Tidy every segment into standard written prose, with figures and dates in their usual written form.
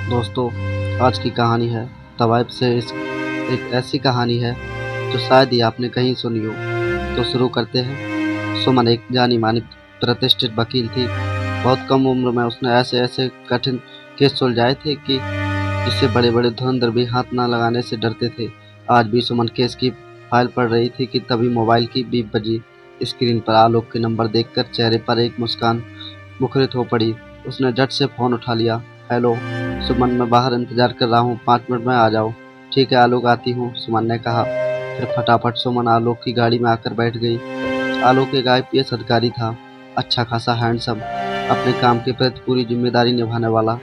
दोस्तों, आज की कहानी है तवाइफ से एक ऐसी कहानी है जो शायद ही आपने कहीं सुनी हो। तो शुरू करते हैं। सुमन एक जानी-मानी प्रतिष्ठित वकील थी। बहुत कम उम्र में उसने ऐसे-ऐसे कठिन केस सुलझाए थे कि जिससे बड़े-बड़े धुरंधर भी हाथ न लगाने से डरते थे। आज भी सुमन केस की फाइल पढ़ रही थी कि तभी मोबाइल की बीप बजी। स्क्रीन पर आलोक के नंबर देखकर चेहरे पर एक मुस्कान मुखरित हो पड़ी। उसने झट से फ़ोन उठा लिया। हेलो सुमन, मैं बाहर इंतज़ार कर रहा हूँ, 5 मिनट में आ जाओ। ठीक है आलोक, आती हूँ, सुमन ने कहा। फिर फटाफट सुमन आलोक की गाड़ी में आकर बैठ गई। आलोक एक आईपीएस अधिकारी था, अच्छा खासा हैंडसम, अपने काम के प्रति पूरी जिम्मेदारी निभाने वाला।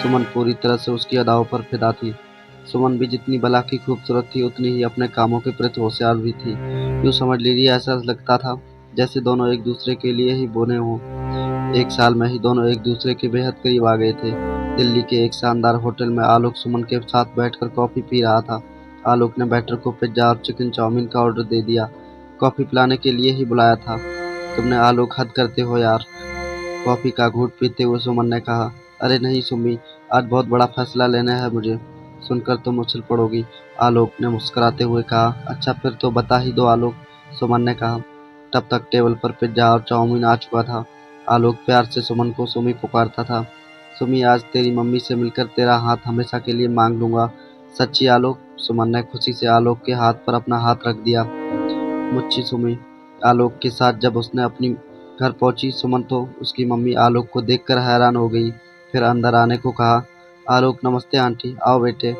सुमन पूरी तरह से उसकी अदाओं पर फिदा थी। सुमन भी जितनी भला-की खूबसूरत थी, उतनी ही अपने कामों के प्रति होशियार भी थी। यूँ समझ लीजिए, ऐसा लगता था जैसे दोनों एक दूसरे के लिए ही बने हों। एक साल में ही दोनों एक दूसरे के बेहद करीब आ गए थे। दिल्ली के एक शानदार होटल में आलोक सुमन के साथ बैठकर कॉफ़ी पी रहा था। आलोक ने वेटर को पिज्ज़ा और चिकन चाउमीन का ऑर्डर दे दिया। कॉफ़ी पिलाने के लिए ही बुलाया था। तुमने आलोक, हद करते हो यार, कॉफ़ी का घूंट पीते हुए सुमन ने कहा। अरे नहीं सुम्मी, आज बहुत बड़ा फैसला लेना है मुझे। सुनकर तुम उछल पड़ोगी, आलोक ने मुस्कुराते हुए कहा। अच्छा फिर तो बता ही दो आलोक, सुमन ने कहा। तब तक टेबल पर पिज्ज़ा और चाउमीन आ चुका था। आलोक प्यार से सुमन को सुमी पुकारता था। सुमी, आज तेरी मम्मी से मिलकर तेरा हाथ हमेशा के लिए मांग लूंगा। सच्ची आलोक, सुमन ने खुशी से आलोक के हाथ पर अपना हाथ रख दिया। मुच्ची सुमी। आलोक के साथ जब उसने अपनी घर पहुंची सुमन, तो उसकी मम्मी आलोक को देखकर हैरान हो गई। फिर अंदर आने को कहा। आलोक, नमस्ते आंटी, आओ बेटे।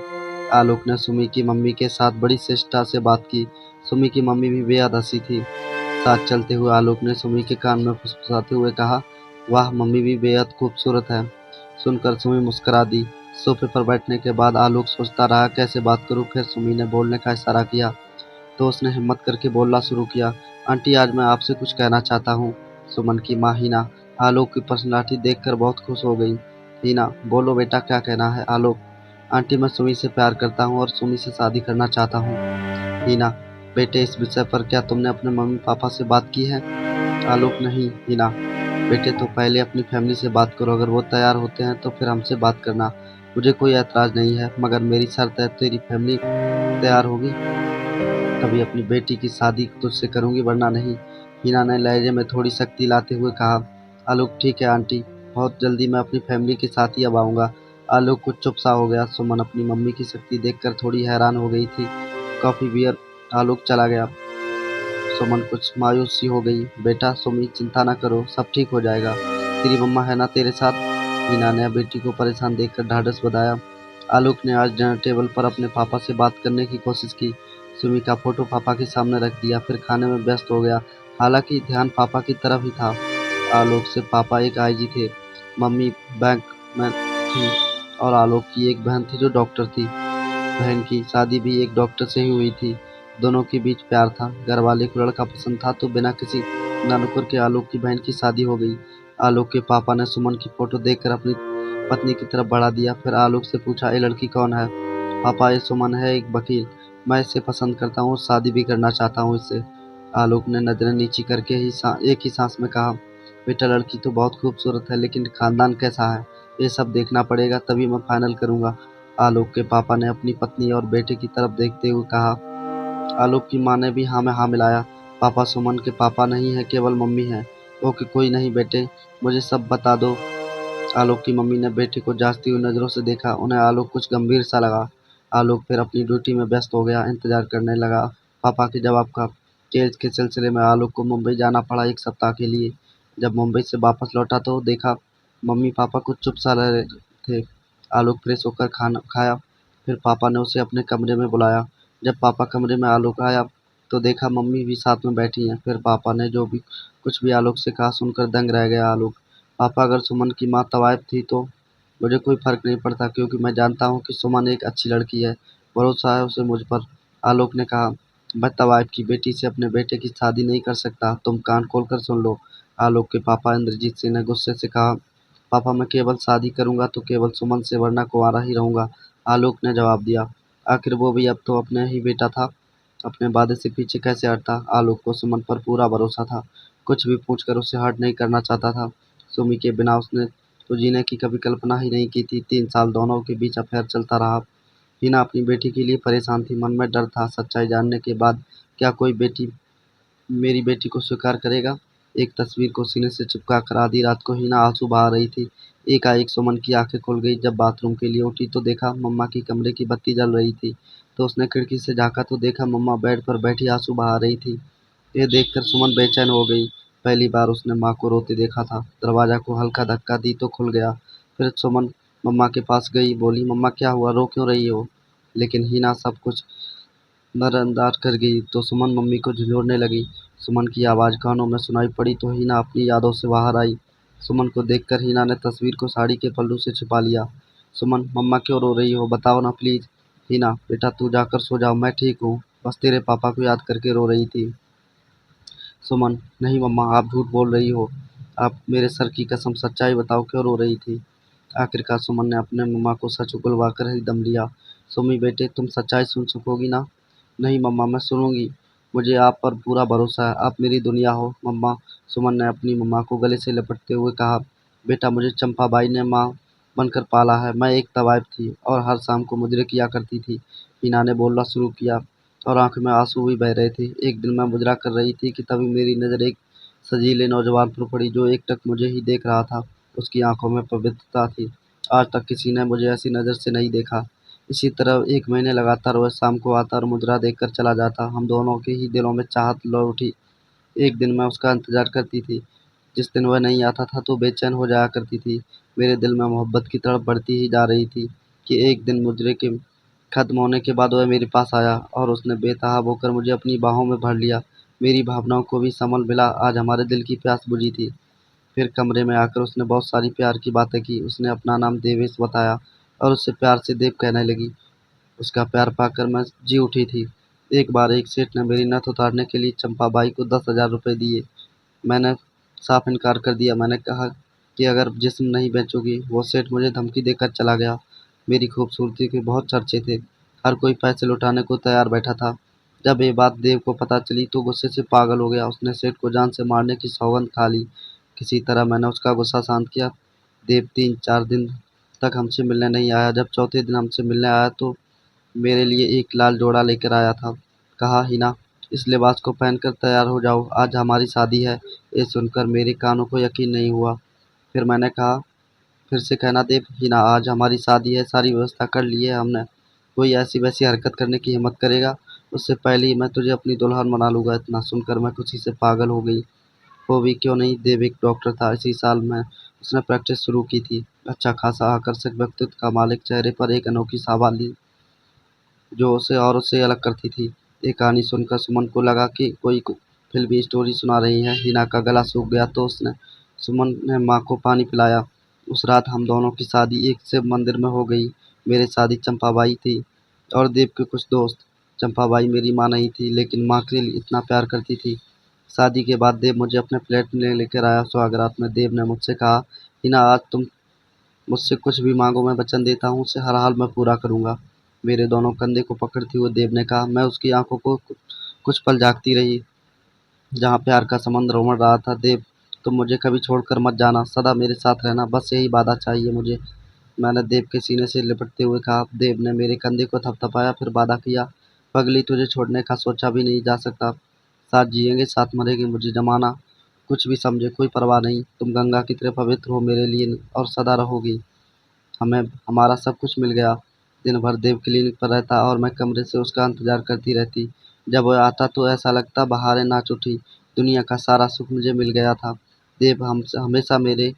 आलोक ने सुमी की मम्मी के साथ बड़ी शिष्टता से बात की। सुमी की मम्मी भी बेहद हंसी थी। साथ चलते हुए आलोक ने सुमी के कान में फुसफुसाते हुए कहा, वाह मम्मी भी बेहद खूबसूरत है। सुनकर सुमी मुस्कुरा दी। सोफे पर बैठने के बाद आलोक सोचता रहा कैसे बात करूं। फिर सुमी ने बोलने का इशारा किया तो उसने हिम्मत करके बोलना शुरू किया। आंटी, आज मैं आपसे कुछ कहना चाहता हूँ। सुमन की माँ हिना आलोक की पर्सनालिटी देखकर बहुत खुश हो गई। हिना, बोलो बेटा, क्या कहना है। आलोक, आंटी, मैं सुमी से प्यार करता हूँ और सुमी से शादी करना चाहता हूँ। हिना, बेटे, इस विषय पर क्या तुमने अपने मम्मी पापा से बात की है। आलोक, नहीं हिना, बेटे तो पहले अपनी फैमिली से बात करो, अगर वो तैयार होते हैं तो फिर हमसे बात करना। मुझे कोई ऐतराज़ नहीं है, मगर मेरी शर्त है, तेरी फैमिली तैयार होगी तभी अपनी बेटी की शादी तुझसे करूंगी, वरना नहीं। हिना ने लहजे में थोड़ी सख्ती लाते हुए कहा। आलोक, ठीक है आंटी, बहुत जल्दी मैं अपनी फैमिली के साथ ही अब आऊँगा। आलोक कुछ चुप सा हो गया। सुमन अपनी मम्मी की शक्ति देखकर थोड़ी हैरान हो गई थी। कॉफ़ी बियर आलोक चला गया। सुमन कुछ मायूस सी हो गई। बेटा सुमी, चिंता न करो, सब ठीक हो जाएगा। तेरी मम्मा है ना तेरे साथ। हिना ने बेटी को परेशान देखकर ढाढ़स बंधाया। आलोक ने आज डिनर टेबल पर अपने पापा से बात करने की कोशिश की। सुमी का फोटो पापा के सामने रख दिया, फिर खाने में व्यस्त हो गया। हालांकि ध्यान पापा की तरफ ही था। आलोक से पापा एक आईजी थे, मम्मी बैंक में थी और आलोक की एक बहन थी जो डॉक्टर थी। बहन की शादी भी एक डॉक्टर से ही हुई थी। दोनों के बीच प्यार था। घरवाले को लड़का पसंद था तो बिना किसी नानुकर के आलोक की बहन की शादी हो गई। आलोक के पापा ने सुमन की फोटो देखकर अपनी पत्नी की तरफ बढ़ा दिया। फिर आलोक से पूछा, ये लड़की कौन है। पापा, ये सुमन है, एक वकील। मैं इसे पसंद करता हूँ और शादी भी करना चाहता हूँ इससे। आलोक ने नजरें नीची करके एक ही सांस में कहा, बेटा लड़की तो बहुत खूबसूरत है, लेकिन खानदान कैसा है ये सब देखना पड़ेगा, तभी मैं फाइनल करूंगा। आलोक के पापा ने अपनी पत्नी और बेटे की तरफ देखते हुए कहा। आलोक की माँ ने भी हाँ में हाँ मिलाया। पापा सुमन के पापा नहीं है, केवल मम्मी है। ओके, कोई नहीं बेटे, मुझे सब बता दो। आलोक की मम्मी ने बेटे को जांचती हुई नजरों से देखा। उन्हें आलोक कुछ गंभीर सा लगा। आलोक फिर अपनी ड्यूटी में व्यस्त हो गया, इंतजार करने लगा पापा के जवाब का। केस के सिलसिले में आलोक को मुंबई जाना पड़ा 1 सप्ताह के लिए। जब मुंबई से वापस लौटा तो देखा मम्मी पापा कुछ चुप सा रहे थे। आलोक फ्रेश होकर खाना खाया। फिर पापा ने उसे अपने कमरे में बुलाया। जब पापा कमरे में आलोक आया तो देखा मम्मी भी साथ में बैठी हैं। फिर पापा ने जो भी कुछ भी आलोक से कहा सुनकर दंग रह गया आलोक। पापा, अगर सुमन की माँ तवाइफ थी तो मुझे कोई फर्क नहीं पड़ता, क्योंकि मैं जानता हूँ कि सुमन एक अच्छी लड़की है। भरोसा है उसे मुझ पर, आलोक ने कहा। मैं तवाइफ की बेटी से अपने बेटे की शादी नहीं कर सकता, तुम कान खोल कर सुन लो। आलोक के पापा इंद्रजीत सिंह ने गुस्से से कहा। पापा, मैं केवल शादी करूंगा तो केवल सुमन से, वरना कुंवारा ही रहूंगा, आलोक ने जवाब दिया। आखिर वो भी अब तो अपने ही बेटा था, अपने वादे से पीछे कैसे हटता। आलोक को सुमन पर पूरा भरोसा था, कुछ भी पूछकर उसे हर्ट नहीं करना चाहता था। सुमी के बिना उसने तो जीने की कभी कल्पना ही नहीं की थी। 3 साल दोनों के बीच अफेयर चलता रहा। हिना अपनी बेटी के लिए परेशान थी। मन में डर था, सच्चाई जानने के बाद क्या कोई बेटी मेरी बेटी को स्वीकार करेगा? एक तस्वीर को सीने से चिपका कर आधी रात को हिना आंसू बहा रही थी। एकाएक सुमन की आंखें खुल गई। जब बाथरूम के लिए उठी तो देखा मम्मा की कमरे की बत्ती जल रही थी। तो उसने खिड़की से झांका तो देखा मम्मा बेड पर बैठी आंसू बहा रही थी। ये देखकर सुमन बेचैन हो गई। पहली बार उसने माँ को रोते देखा था। दरवाजा को हल्का धक्का दी तो खुल गया। फिर सुमन मम्मा के पास गई, बोली मम्मा क्या हुआ, रो क्यों रही हो? लेकिन हिना सब कुछ नजरअंदाज कर गई तो सुमन मम्मी को झिझोड़ने लगी। सुमन की आवाज़ कानों में सुनाई पड़ी तो हिना अपनी यादों से बाहर आई। सुमन को देखकर हिना ने तस्वीर को साड़ी के पल्लू से छिपा लिया। सुमन मम्मा क्यों रो रही हो, बताओ ना प्लीज। हिना बेटा तू जाकर सो जाओ, मैं ठीक हूँ, बस तेरे पापा को याद करके रो रही थी। सुमन नहीं मम्मा आप झूठ बोल रही हो, आप मेरे सर की कसम सच्चाई बताओ क्यों रो रही थी? आखिरकार सुमन ने अपने मम्मा को सच उगलवा कर ही दम लिया। सुमी बेटे तुम सच्चाई सुन सकोगी ना? नहीं मम्मा मैं सुनूंगी, मुझे आप पर पूरा भरोसा है, आप मेरी दुनिया हो मम्मा। सुमन ने अपनी मम्मा को गले से लपटते हुए कहा, बेटा मुझे चंपाबाई ने माँ बनकर पाला है, मैं एक तवाइफ थी और हर शाम को मुजरे किया करती थी। हिना ने बोलना शुरू किया और आंख में आंसू भी बह रहे थे। एक दिन मैं मुजरा कर रही थी कि तभी मेरी नज़र एक सजीले नौजवान पर पड़ी जो एकटक मुझे ही देख रहा था। उसकी आंखों में पवित्रता थी। आज तक किसी ने मुझे ऐसी नज़र से नहीं देखा। इसी तरह 1 महीने लगातार वह शाम को आता और मुद्रा देखकर चला जाता। हम दोनों के ही दिलों में चाहत लौ उठी। एक दिन मैं उसका इंतज़ार करती थी। जिस दिन वह नहीं आता था तो बेचैन हो जाया करती थी। मेरे दिल में मोहब्बत की तड़प बढ़ती ही जा रही थी कि एक दिन मुजरे के खत्म होने के बाद वह मेरे पास आया और उसने बेतहाब होकर मुझे अपनी बाहों में भर लिया। मेरी भावनाओं को भी संबल मिला। आज हमारे दिल की प्यास बुझी थी। फिर कमरे में आकर उसने बहुत सारी प्यार की बातें की। उसने अपना नाम देवेश बताया और उससे प्यार से देव कहने लगी। उसका प्यार पाकर मैं जी उठी थी। एक बार एक सेठ ने मेरी नथ उतारने के लिए चंपाबाई को 10,000 रुपये दिए। मैंने साफ इनकार कर दिया। मैंने कहा कि अगर जिस्म नहीं बेचोगी। वो सेठ मुझे धमकी देकर चला गया। मेरी खूबसूरती के बहुत चर्चे थे। हर कोई पैसे लौटाने को तैयार बैठा था। जब ये बात देव को पता चली तो गुस्से से पागल हो गया। उसने सेठ को जान से मारने की सौगंध खा ली। किसी तरह मैंने उसका गुस्सा शांत किया। देव 3-4 दिन तक हमसे मिलने नहीं आया। जब चौथे दिन हमसे मिलने आया तो मेरे लिए एक लाल जोड़ा लेकर आया था। कहा हिना इस लिबास को पहनकर तैयार हो जाओ, आज हमारी शादी है। ये सुनकर मेरे कानों को यकीन नहीं हुआ। फिर मैंने कहा फिर से कहना देव। हिना आज हमारी शादी है, सारी व्यवस्था कर ली है हमने। कोई ऐसी वैसी हरकत करने की हिम्मत करेगा उससे पहले ही मैं तुझे अपनी दुल्हन बना लूंगा। इतना सुनकर मैं खुशी से पागल हो गई। वो भी क्यों नहीं, देव एक डॉक्टर था। इसी साल में उसने प्रैक्टिस शुरू की थी। अच्छा खासा आकर्षक व्यक्तित्व का मालिक, चेहरे पर एक अनोखी सावली जो उसे और उससे अलग करती थी। ये कहानी सुनकर सुमन को लगा कि कोई फिल्मी स्टोरी सुना रही है। हिना का गला सूख गया तो उसने सुमन ने माँ को पानी पिलाया। उस रात हम दोनों की शादी एक शिव मंदिर में हो गई। मेरे साथी चंपाबाई थी और देव के कुछ दोस्त। चंपाबाई मेरी माँ नहीं थी लेकिन माँ के लिए इतना प्यार करती थी। शादी के बाद देव मुझे अपने फ्लैट में लेकर आया। सुहागरात में देव ने मुझसे कहा, हिना आज तुम मुझसे कुछ भी मांगो, मैं वचन देता हूँ उसे हर हाल में पूरा करूँगा। मेरे दोनों कंधे को पकड़ते हुए देव ने कहा। मैं उसकी आंखों को कुछ पल झांकती रही जहाँ प्यार का समंदर उमड़ रहा था। देव तुम मुझे कभी छोड़कर मत जाना, सदा मेरे साथ रहना, बस यही वादा चाहिए मुझे। मैंने देव के सीने से लिपटते हुए कहा। देव ने मेरे कंधे को थपथपाया फिर वादा किया, पगली तुझे छोड़ने का सोचा भी नहीं जा सकता। साथ जिएंगे साथ मरेंगे, मुझे जमाना कुछ भी समझे कोई परवाह नहीं। तुम गंगा की तरह पवित्र हो मेरे लिए और सदा रहोगी। हमें हमारा सब कुछ मिल गया। दिन भर देव क्लिनिक पर रहता और मैं कमरे से उसका इंतजार करती रहती। जब वह आता तो ऐसा लगता बहारें नाच उठी, दुनिया का सारा सुख मुझे मिल गया था। देव हमसे हमेशा मेरे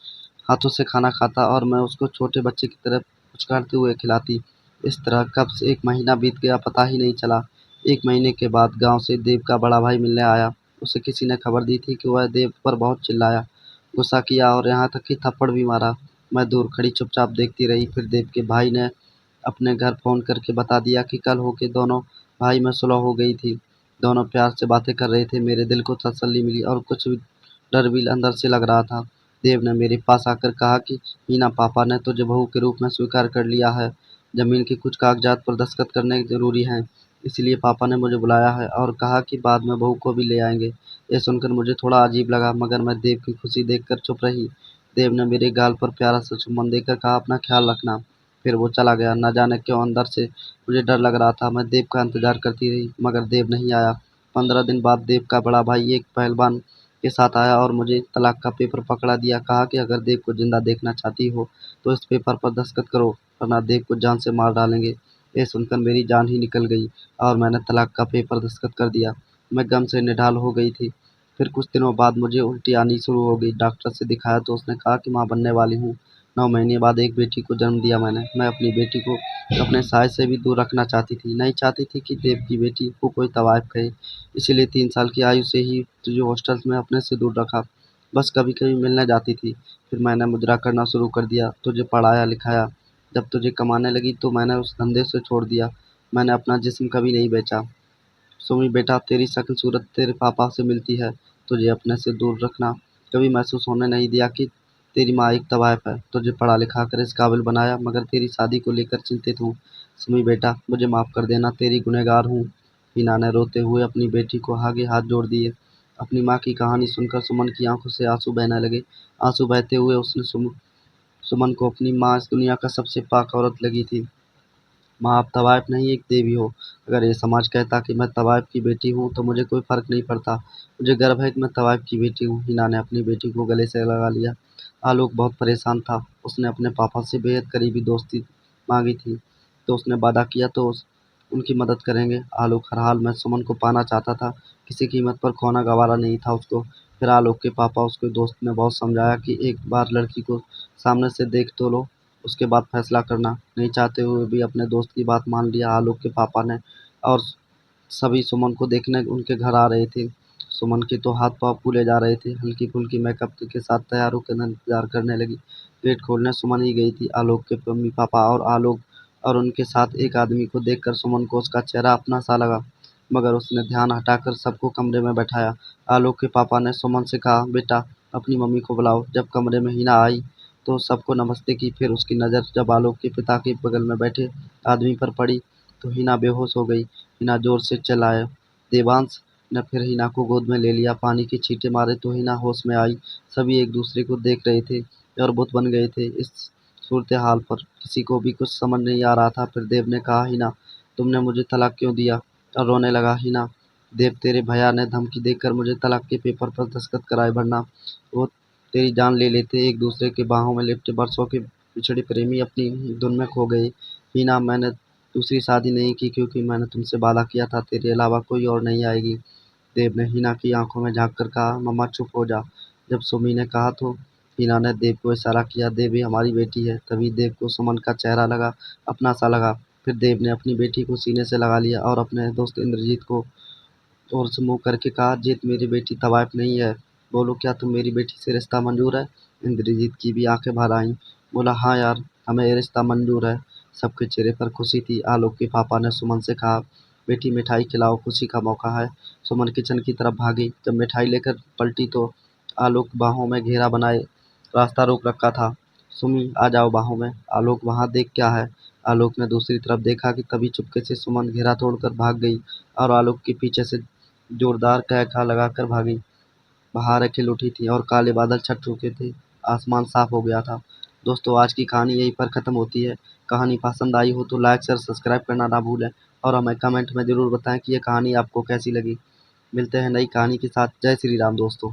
हाथों से खाना खाता और मैं उसको छोटे बच्चे की तरह पुचकारते हुए खिलाती। इस तरह कब से 1 महीना बीत गया पता ही नहीं चला। 1 महीने के बाद गांव से देव का बड़ा भाई मिलने आया। उसे किसी ने खबर दी थी कि वह देव पर बहुत चिल्लाया, गुस्सा किया और यहाँ तक कि थप्पड़ भी मारा। मैं दूर खड़ी चुपचाप देखती रही। फिर देव के भाई ने अपने घर फ़ोन करके बता दिया कि कल होके दोनों भाई में सुलह हो गई थी। दोनों प्यार से बातें कर रहे थे। मेरे दिल को तसल्ली मिली और कुछ डर भी अंदर से लग रहा था। देव ने मेरे पास आकर कहा कि हीना पापा ने तुझे बहू के रूप में स्वीकार कर लिया है। ज़मीन के कुछ कागजात पर दस्तखत करने ज़रूरी हैं, इसलिए पापा ने मुझे बुलाया है और कहा कि बाद में बहू को भी ले आएंगे। ये सुनकर मुझे थोड़ा अजीब लगा मगर मैं देव की खुशी देखकर चुप रही। देव ने मेरे गाल पर प्यारा सा चुम्बन देकर कहा, अपना ख्याल रखना। फिर वो चला गया। न जाने क्यों अंदर से मुझे डर लग रहा था। मैं देव का इंतजार करती रही, मगर देव नहीं आया। 15 दिन बाद देव का बड़ा भाई एक पहलवान के साथ आया और मुझे तलाक का पेपर पकड़ा दिया। कहा कि अगर देव को जिंदा देखना चाहती हो तो इस पेपर पर दस्तखत करो, वरना देव को जान से मार डालेंगे। ये सुनकर मेरी जान ही निकल गई और मैंने तलाक का पेपर दस्तखत कर दिया। मैं गम से निढाल हो गई थी। फिर कुछ दिनों बाद मुझे उल्टी आनी शुरू हो गई। डॉक्टर से दिखाया तो उसने कहा कि माँ बनने वाली हूँ। 9 महीने बाद एक बेटी को जन्म दिया मैंने। मैं अपनी बेटी को अपने साय से भी दूर रखना चाहती थी। नहीं चाहती थी कि देव की बेटी को कोई तवायफ कहे। इसीलिए 3 साल की आयु से ही तुझे हॉस्टल में अपने से दूर रखा। बस कभी कभी मिलने जाती थी। फिर मैंने मुजरा करना शुरू कर दिया, तुझे पढ़ाया लिखाया। जब तुझे कमाने लगी तो मैंने उस धंधे से छोड़ दिया। मैंने अपना जिस्म कभी नहीं बेचा। सुमी बेटा, तेरी शक्ल सूरत तेरे पापा से मिलती है। तुझे अपने से दूर रखना। कभी महसूस होने नहीं दिया कि तेरी माँ एक तवायफ है। तुझे पढ़ा लिखा कर इस काबिल बनाया, मगर तेरी शादी को लेकर चिंतित हूँ। सुमी बेटा, मुझे माफ़ कर देना, तेरी गुनहगार हूँ। हिना ने रोते हुए अपनी बेटी को आगे हाथ जोड़ दिए। अपनी माँ की कहानी सुनकर सुमन की आंखों से आंसू बहने लगे। आंसू बहते हुए उसने सुमन को अपनी माँ इस दुनिया का सबसे पाक औरत लगी थी। माँ, आप तवाइफ नहीं एक देवी हो। अगर ये समाज कहता कि मैं तवाइफ की बेटी हूँ तो मुझे कोई फ़र्क नहीं पड़ता। मुझे गर्व है कि मैं तवाइफ की बेटी हूँ। हिना ने अपनी बेटी को गले से लगा लिया। आलोक बहुत परेशान था। उसने अपने पापा से बेहद करीबी दोस्ती मांगी थी, तो उसने वादा किया तो उनकी मदद करेंगे। आलोक हर हाल में सुमन को पाना चाहता था। किसी कीमत पर खोना गवारा नहीं था उसको। फिर आलोक के पापा उसके दोस्त ने बहुत समझाया कि एक बार लड़की को सामने से देख तो लो, उसके बाद फैसला करना। नहीं चाहते हुए भी अपने दोस्त की बात मान लिया आलोक के पापा ने। और सभी सुमन को देखने उनके घर आ रहे थे। सुमन के तो हाथ पाँव फूले जा रहे थे। हल्की फुल्की मेकअप के साथ तैयार होकर इंतजार करने लगी। पेट खोलने सुमन ही गई थी। आलोक के मम्मी पापा और आलोक और उनके साथ एक आदमी को देखकर सुमन को उसका चेहरा अपना सा लगा, मगर उसने ध्यान हटाकर सबको कमरे में बैठाया। आलोक के पापा ने सुमन से कहा, बेटा अपनी मम्मी को बुलाओ। जब कमरे में हिना आई तो सबको नमस्ते की। फिर उसकी नज़र जब आलोक के पिता के बगल में बैठे आदमी पर पड़ी तो हिना बेहोश हो गई। हिना जोर से चिल्लाए। देवांश ने फिर हिना को गोद में ले लिया। पानी के छींटे मारे तो हिना होश में आई। सभी एक दूसरे को देख रहे थे और बुत बन गए थे। इस सूरत हाल पर किसी को भी कुछ समझ नहीं आ रहा था। फिर देव ने कहा, हिना तुमने मुझे तलाक क्यों दिया? और रोने लगा। हिना, देव तेरे भैया ने धमकी देकर मुझे तलाक के पेपर पर दस्तखत कराए, वरना वो तेरी जान ले लेते। एक दूसरे के बाहों में लिपटे बरसों के बिछड़े प्रेमी अपनी धुन में खो गए। हीना, मैंने दूसरी शादी नहीं की क्योंकि मैंने तुमसे वादा किया था तेरे अलावा कोई और नहीं आएगी। देव ने हीना की आंखों में झांक कर कहा, मम्मा चुप हो जा। जब सुमी ने कहा तो हीना ने देव को इशारा किया, देव भी हमारी बेटी है। तभी देव को सुमन का चेहरा लगा, अपना सा लगा। फिर देव ने अपनी बेटी को सीने से लगा लिया और अपने दोस्त इंद्रजीत को और से मुंह करके कहा, जीत मेरी बेटी तवाइफ नहीं है। बोलो, क्या तुम मेरी बेटी से रिश्ता मंजूर है? इंद्रजीत की भी आंखें भर आईं। बोला, हाँ यार, हमें ये रिश्ता मंजूर है। सबके चेहरे पर खुशी थी। आलोक के पापा ने सुमन से कहा, बेटी मिठाई खिलाओ, खुशी का मौका है। सुमन किचन की तरफ भागी। जब मिठाई लेकर पलटी तो आलोक बाहों में घेरा बनाए रास्ता रोक रखा था। सुमी आ जाओ बाहों में। आलोक, वहाँ देख क्या है? आलोक ने दूसरी तरफ देखा कि तभी चुपके से सुमन घेरा तोड़कर भाग गई और आलोक के पीछे से जोरदार तहलका लगाकर भागी। बहारें खिल उठी थीं और काले बादल छट चुके थे। आसमान साफ हो गया था। दोस्तों, आज की कहानी यहीं पर ख़त्म होती है। कहानी पसंद आई हो तो लाइक शेयर सब्सक्राइब करना ना भूलें और हमें कमेंट में ज़रूर बताएं कि ये कहानी आपको कैसी लगी। मिलते हैं नई कहानी के साथ। जय श्री राम दोस्तों।